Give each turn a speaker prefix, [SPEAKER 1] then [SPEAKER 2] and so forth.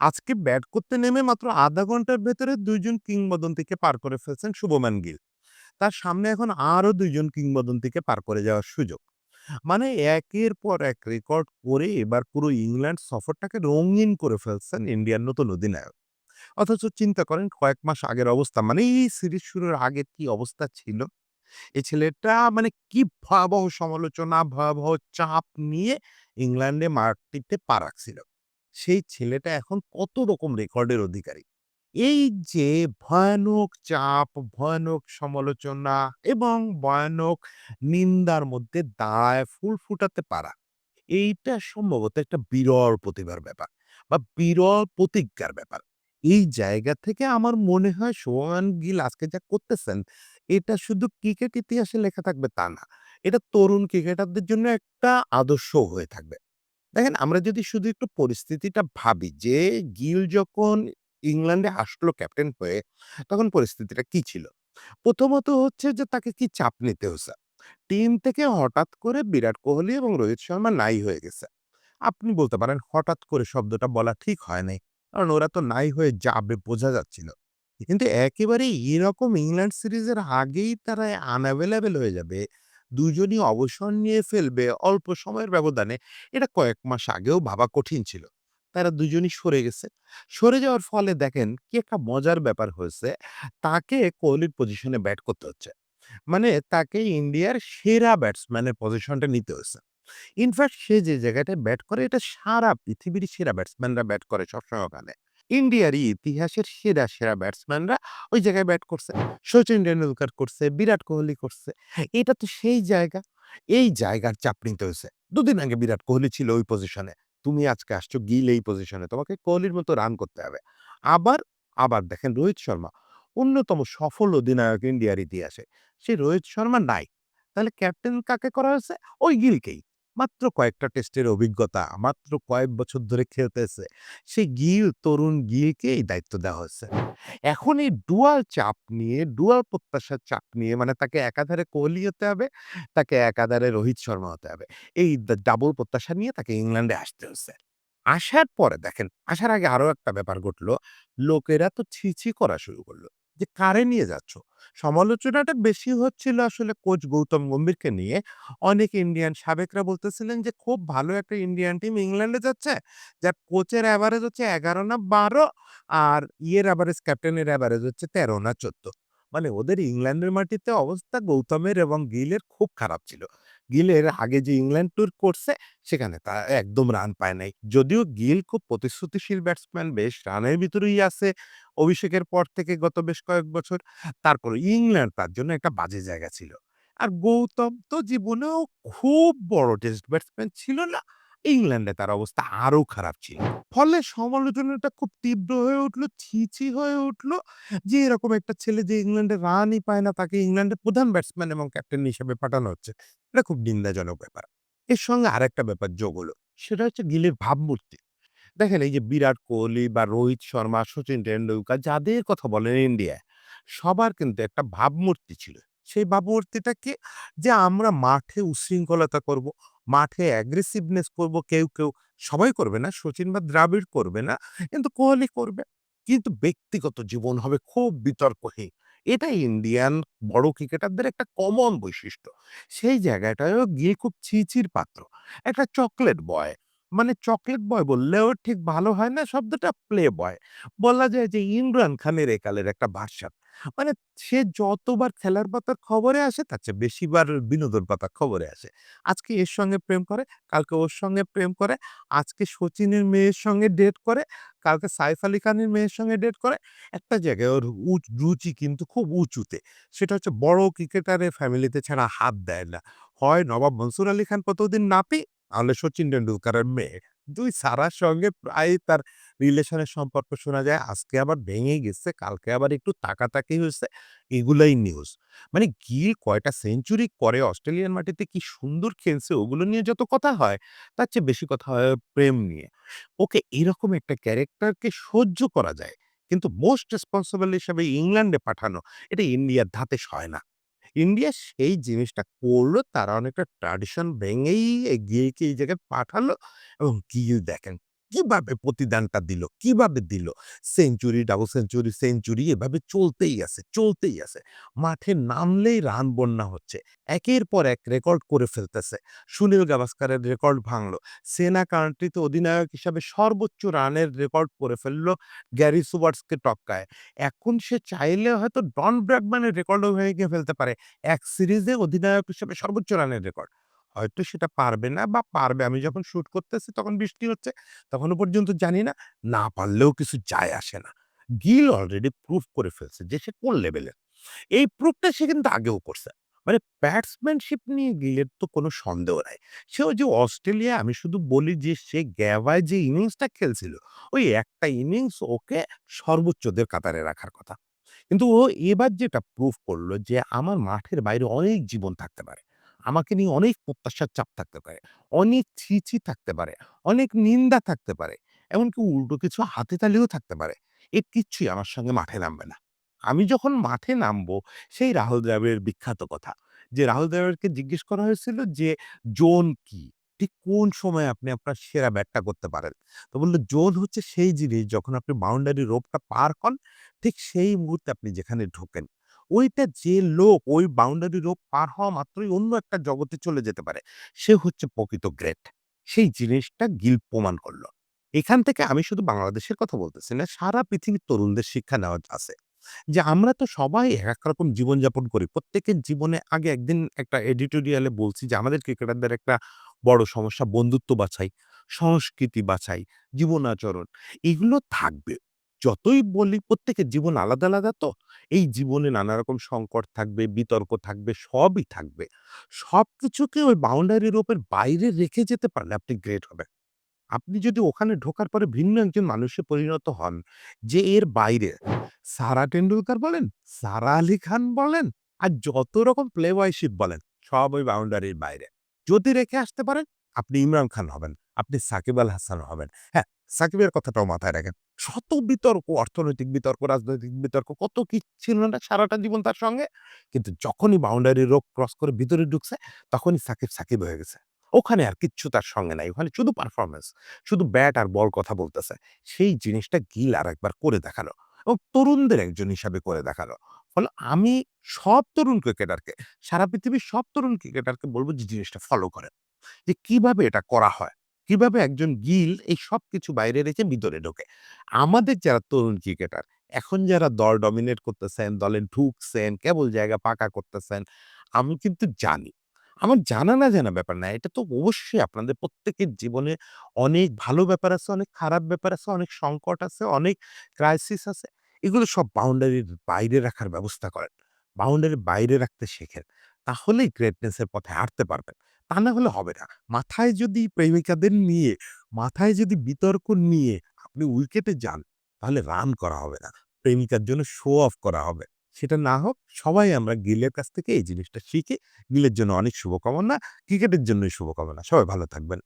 [SPEAKER 1] আজকে ব্যাট করতে নেমে মাত্র আধা ঘন্টার ভেতরে ২ জন কিংবদন্তিকে পার করে ফেলছেন শুভমান গিল। তার সামনে এখন আরো ২ জন কিংবদন্তিকে পার করে যাওয়ার সুযোগ। মানে একের পর এক রেকর্ড করে এবার পুরো ইংল্যান্ড সফরটাকে রঙিন করে ফেলছেন ইন্ডিয়ার নতুন অধিনায়ক। অথচ চিন্তা করেন কয়েক মাস আগের অবস্থা মানে এই সিরিজ শুরুর আগে কি অবস্থা ছিল? এই ছেলেটা মানে কি ভয়াবহ সমালোচনা, ভয়াবহ চাপ নিয়ে ইংল্যান্ডে মাটিতে পা রাখছিল। সেই ছেলেটা এখন কত রকম রেকর্ডের অধিকারী। এই যে ভয়ানক চাপ, ভয়ানক সমালোচনা এবং ভয়ানক নিন্দার মধ্যে দাঁড়ায় ফুল ফুটাতে পারা, এইটা সম্ভবত একটা বিরল প্রতিভার ব্যাপার বা বিরল প্রতিজ্ঞার ব্যাপার। এই জায়গা থেকে আমার মনে হয় শুভমান গিল আজকে যা করতেছেন, এটা শুধু ক্রিকেট ইতিহাসে লেখা থাকবে তা না। এটা তরুণ ক্রিকেটারদের জন্য একটা আদর্শ হয়ে থাকবে। দেখেন আমরা যদি শুধু একটু পরিস্থিতিটা ভাবি যে গিল যখন ইংল্যান্ডে আসলো ক্যাপ্টেন হয়ে, তখন পরিস্থিতিটা কি ছিল? প্রথমত হচ্ছে যে তাকে কি চাপ নিতে হইছে। টিম থেকে হঠাৎ করে বিরাট কোহলি এবং রোহিত শর্মা নাই হয়ে গেছে। আপনি বলতে পারেন হঠাৎ করে শব্দটা বলা ঠিক হয় নাই। কারণ ওরা তো নাই হয়ে যাবে বোঝা যাচ্ছিল। কিন্তু একেবারে এরকম ইংল্যান্ড সিরিজের আগেই তারা আনএভেইলেবল হয়ে যাবে। দুজনই অবসর নিয়ে ফেলবে অল্প সময়ের ব্যবধানে। এটা কয়েক মাস আগেও ভাবা কঠিন ছিল। তারা দুজনই সরে গেছে। সরে যাওয়ার ফলে দেখেন কি একটা মজার ব্যাপার হয়েছে। তাকে কোহলির পজিশনে ব্যাট করতে হচ্ছে। মানে তাকে ইন্ডিয়ার সেরা ব্যাটসম্যানের পজিশনটা নিতে হয়েছে। ইনফ্যাক্ট সে যে জায়গাটায় ব্যাট করে এটা সারা পৃথিবীর সেরা ব্যাটসম্যানরা ব্যাট করে সবসময় ওখানে। ইন্ডিয়ারই ইতিহাসের সেরা ব্যাটসম্যানরা ওই জায়গায় ব্যাট করছে। সচিন টেন্ডুলকার করছে, বিরাট কোহলি করছে। এটা তো সেই জায়গা। এই জায়গার চাপ নিতে হইছে। ২ দিন আগে বিরাট কোহলি ছিল ওই পজিশনে। তুমি আজকে আসছো গিল এই পজিশনে। তোমাকে কোহলির মতো রান করতে হবে। আবার, আবার দেখেন রোহিত শর্মা অন্যতম সফল অধিনায়ক ইন্ডিয়ার ইতিহাসে। সেই রোহিত শর্মা নাই। তাহলে ক্যাপ্টেন কাকে করা হয়েছে? ওই গিলকেই। মাত্র কয়েকটা টেস্টের অভিজ্ঞতা, মাত্র কয়েক বছর ধরে খেলতেছে। সেই গিল, তরুণ গিলকে এই দায়িত্ব দেওয়া হয়েছে। এখন এই ডুয়াল চাপ নিয়ে, ডুয়াল প্রত্যাশার চাপ নিয়ে মানে তাকে একাধারে কোহলি হতে হবে, তাকে একাধারে রোহিত শর্মা হতে হবে। এই ডাবল প্রত্যাশা নিয়ে তাকে ইংল্যান্ডে আসতে হইছে। আসার পরে দেখেন, আসার আগে আরো একটা ব্যাপার ঘটলো। লোকেরা তো ছি, ছি করা শুরু করলো। যে কারে নিয়ে যাচ্ছ? সমালোচনাটা বেশি হচ্ছিল আসলে কোচ গৌতম গম্ভীরকে নিয়ে। অনেক ইন্ডিয়ান সাবেকরা বলতেছিলেন যে খুব ভালো একটা ইন্ডিয়ান টিম ইংল্যান্ডে যাচ্ছে। যার কোচের এভারেজ হচ্ছে ১১ না ১২ আর এভারেজ ক্যাপ্টেনের এভারেজ হচ্ছে ১৩ না ১৪। মানে ওদের ইংল্যান্ডের মাটিতে অবস্থা গৌতমের এবং গিলের খুব খারাপ ছিল। গিলের আগে যে ইংল্যান্ড ট্যুর করছে সেখানে তারা একদম রান পায় নাই। যদিও গিল খুব প্রতিশ্রুতিশীল ব্যাটসম্যান, বেশ রানের ভিতরেই আছে অভিষেকের পর থেকে গত বেশ কয়েক বছর। তারপরে ইংল্যান্ড তার জন্য একটা বাজে জায়গা ছিল। আর গৌতম তো জীবনেও খুব বড় টেস্ট ব্যাটসম্যান ছিল না। ইংল্যান্ডে তার অবস্থা আরো খারাপ ছিল। ফলে সমালোচনাটা খুব তীব্র হয়ে উঠল, ছি, ছি হয়ে উঠল যে এরকম একটা ছেলে যে ইংল্যান্ডে রানই পায় না তাকে ইংল্যান্ডের প্রধান ব্যাটসম্যান এবং ক্যাপ্টেন হিসেবে পাঠানো হচ্ছে। এটা খুব নিন্দাজনক ব্যাপার। এর সঙ্গে আরেকটা ব্যাপার যোগ হলো। সেটা হচ্ছে গিলের ভাবমূর্তি। দেখেন এই যে বিরাট কোহলি বা রোহিত শর্মা, সচিন টেন্ডুলকার যাদের কথা বলেন ইন্ডিয়ায়, সবার কিন্তু একটা ভাবমূর্তি ছিল। সেই ভাবমূর্তিটা কি? যে আমরা মাঠে উচ্ছৃঙ্খলতা করব, মাঠে অ্যাগ্রেসিভনেস করব কেউ সবাই করবে না। সচিন বা দ্রাবিড় করবে না। কিন্তু কোহলি করবে। কিন্তু ব্যক্তিগত জীবন হবে খুব বিতর্কহীন। এটা ইন্ডিয়ান বড় ক্রিকেটারদের একটা কমন বৈশিষ্ট্য। সেই জায়গাটায়ও গিয়ে খুব ছি-ছির পাত্র। একটা চকোলেট বয়। মানে চকোলেট বয় বললেও ঠিক ভালো হয় না শব্দটা প্লে বয়। বলা যায় যে ইমরান খানের একালের একটা ভার্সন। মানে সে যতবার খেলার পাতার খবরে আসে তার চেয়ে বেশিবার বিনোদন পাতার খবরে আসে। আজকে এর সঙ্গে প্রেম করে, কালকে ওর সঙ্গে প্রেম করে, আজকে সচিনের মেয়ের সঙ্গে ডেট করে, কালকে সাইফ আলী খানের মেয়ের সঙ্গে ডেট করে। একটা জায়গায় ওর রুচি কিন্তু খুব উঁচুতে। সেটা হচ্ছে বড় ক্রিকেটারের ফ্যামিলিতে ছাড়া হাত দেয় না। হয় নবাব মনসুর আলী খান কতদিন নাপি নাহলে সচিন টেন্ডুলকারের মেয়ে। ২ সারার সঙ্গে প্রায়ই তার রিলেশনের সম্পর্ক শোনা যায়। আজকে আবার ভেঙে গেছে, কালকে আবার একটু তাকাতাকি হইছে। এগুলাই নিউজ। মানে গিল কয়টা সেঞ্চুরি করে অস্ট্রেলিয়ান মাটিতে কি সুন্দর খেলছে ওগুলো নিয়ে যত কথা হয়, তার চেয়ে বেশি কথা হয় প্রেম নিয়ে। ওকে এরকম একটা ক্যারেক্টারকে সহ্য করা যায়। কিন্তু মোস্ট রেসপন্সিবল হিসেবে ইংল্যান্ডে পাঠানো, এটা ইন্ডিয়ার ধাতে সয় না। ইন্ডিয়া সেই জিনিসটা করলো। তারা অনেকটা ট্র্যাডিশন ভেঙেই গিলকে এই জায়গায় পাঠালো এবং গিল দেখেন কিভাবে প্রতিদানটা দিল, কিভাবে দিল? সেঞ্চুরি, ডাবল সেঞ্চুরি, সেঞ্চুরি এভাবে চলতেই আছে, চলতেই আছে। মাঠে নামলেই রান বন্যা হচ্ছে। একের পর এক রেকর্ড করে ফেলতেছে। সুনীল গাভাস্কারের রেকর্ড ভাঙলো। সেনা কান্ট্রিতে অধিনায়ক হিসাবে সর্বোচ্চ রানের রেকর্ড করে ফেললো গ্যারি সোবার্সকে টপকায়। এখন সে চাইলে হয়তো ডন ব্র্যাডম্যানের রেকর্ডও ভেঙে ফেলতে পারে। এক সিরিজে অধিনায়ক হিসেবে সর্বোচ্চ রানের রেকর্ড। হয়তো সেটা পারবে না বা পারবে। আমি যখন শুট করতেছি তখন বৃষ্টি হচ্ছে। তখনো পর্যন্ত জানি না। না পারলেও কিছু যায় আসে না। গিল অলরেডি প্রুভ করে ফেলছে যে সে কোন লেভেলের। এই প্রুফটা সে কিন্তু আগেও করছে। মানে ব্যাটসম্যানশিপ নিয়ে গিলের তো কোনো সন্দেহ নাই। সে ওই যে অস্ট্রেলিয়া আমি শুধু বলি যে সে গ্যাভায় যে ইনিংসটা খেলছিল, ওই একটা ইনিংস ওকে সর্বোচ্চদের কাতারে রাখার কথা। কিন্তু ও এবার যেটা প্রুভ করলো যে আমার মাঠের বাইরে অনেক জীবন থাকতে পারে। আমাকে নিয়ে অনেক প্রত্যাশার চাপ থাকতে পারে। অনেক ছি থাকতে পারে। অনেক নিন্দা থাকতে পারে। এমনকি উল্টো কিছু হাতে তালিও থাকতে পারে। এ কিচ্ছুই আমার সঙ্গে মাঠে নামবে না। আমি যখন মাঠে নামবো সেই রাহুল দ্রাবিড়ের বিখ্যাত কথা। যে রাহুল দ্রাবিড়কে জিজ্ঞেস করা হয়েছিল যে, "জোন কি? ঠিক কোন সময় আপনি আপনার সেরা ব্যাটটা করতে পারেন?" তো বলল, "জোন হচ্ছে সেই জিনিস যখন আপনি বাউন্ডারি রোপটা পার হন ঠিক সেই মুহূর্তে আপনি যেখানে ঢোকেন। ওইটা যে লোক ওই বাউন্ডারি রোপ পার হওয়া মাত্রই অন্য একটা জগতে চলে যেতে পারে। সে হচ্ছে প্রকৃত গ্রেট। সেই জিনিসটা গিল প্রমাণ করল। এখান থেকে আমি শুধু বাংলাদেশের কথা বলতেছি না, সারা পৃথিবীর তরুণদের শিক্ষা নেওয়া আছে। যে আমরা তো সবাই এক রকম জীবনযাপন করি। প্রত্যেকের জীবনে আগে একদিন একটা এডিটোরিয়ালে বলছি যে আমাদের ক্রিকেটারদের একটা বড় সমস্যা বন্ধুত্ব বাছাই, সংস্কৃতি বাছাই, জীবন আচরণ এগুলো থাকবে। যতই বলি প্রত্যেকের জীবন আলাদা, আলাদা তো। এই জীবনে নানা রকম সংকট থাকবে, বিতর্ক থাকবে, সবই থাকবে। সবকিছুকে ওই বাউন্ডারি রোপের বাইরে রেখে যেতে পারলে আপনি গ্রেট হবেন। আপনি যদি ওখানে ঢোকার পরে ভিন্ন একজন মানুষে পরিণত হন, যে এর বাইরে সারা টেন্ডুলকার বলেন, সারা আলী খান বলেন, আর যত রকম প্লে বয়শিপ বলেন, সব ওই বাউন্ডারির বাইরে। যদি রেখে আসতে পারেন, আপনি ইমরান খান হবেন, আপনি সাকিব আল হাসান হবেন। হ্যাঁ, সাকিবের কথাটাও মাথায় রাখেন। শত বিতর্ক, অর্থনৈতিক বিতর্ক, রাজনৈতিক বিতর্ক কত কি ছিল না সারাটা জীবন তার সঙ্গে। কিন্তু যখনই বাউন্ডারি রোপ ক্রস করে ভিতরে ঢুকছে, তখনই সাকিব, সাকিব হয়ে গেছে। ওখানে আর কিচ্ছু তার সঙ্গে নাই। ওখানে শুধু পারফরম্যান্স। শুধু ব্যাট আর বল কথা বলতেছে। সেই জিনিসটা গিল আরেকবার করে দেখালো এবং তরুণদের একজন হিসাবে করে দেখালো। ফলে আমি সব তরুণ ক্রিকেটারকে, সারা পৃথিবীর সব তরুণ ক্রিকেটারকে বলব যে জিনিসটা ফলো করেন। যে কিভাবে এটা করা হয়? কিভাবে একজন গিল এই সবকিছু বাইরে রেখে ভিতরে ঢোকে। আমাদের যারা তরুণ ক্রিকেটার, এখন যারা দল ডমিনেট করতেছেন, দলে ঢুকছেন, কেবল জায়গা পাকা করতেছেন, আমি কিন্তু জানি। আমার জানা না জানা ব্যাপার না। এটা তো অবশ্যই আপনাদের প্রত্যেকের জীবনে অনেক ভালো ব্যাপার আছে, অনেক খারাপ ব্যাপার আছে, অনেক সংকট আছে, অনেক ক্রাইসিস আছে। এগুলো সব বাউন্ডারির বাইরে রাখার ব্যবস্থা করেন। বাউন্ডারির বাইরে রাখতে শেখেন। তাহলেই গ্রেটনেস এর পথে হাঁটতে পারবেন। তা না হলে হবে না। মাথায় যদি প্রেমিকাদের নিয়ে, মাথায় যদি বিতর্ক নিয়ে আপনি উইকেটে যান, তাহলে রান করা হবে না। প্রেমিকার জন্য শো অফ করা হবে। সেটা না হোক, সবাই আমরা গিলের কাছ থেকে এই জিনিসটা শিখি। গিলের জন্য অনেক শুভকামনা। ক্রিকেটের জন্যই শুভকামনা। সবাই ভালো থাকবেন।